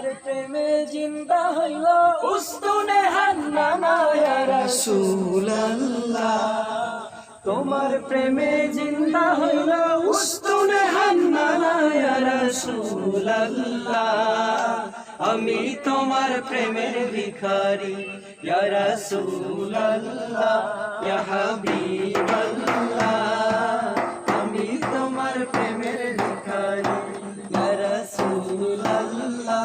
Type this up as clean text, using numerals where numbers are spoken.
তোমার প্রেমে জিন্দা হইল উস্তুনে হান্নানা ইয়া রাসূলুল্লাহ তোমার প্রেমে জিন্দা হইল উস্তুনে হান্নানা ইয়া রাসূলুল্লাহ আমি তোমার প্রেমের ভিখারি ইয়া রাসূলুল্লাহ ইয়া হাবিবাল্লাহ আমি তোমার প্রেমের ভিখারি ইয়া রাসূলুল্লাহ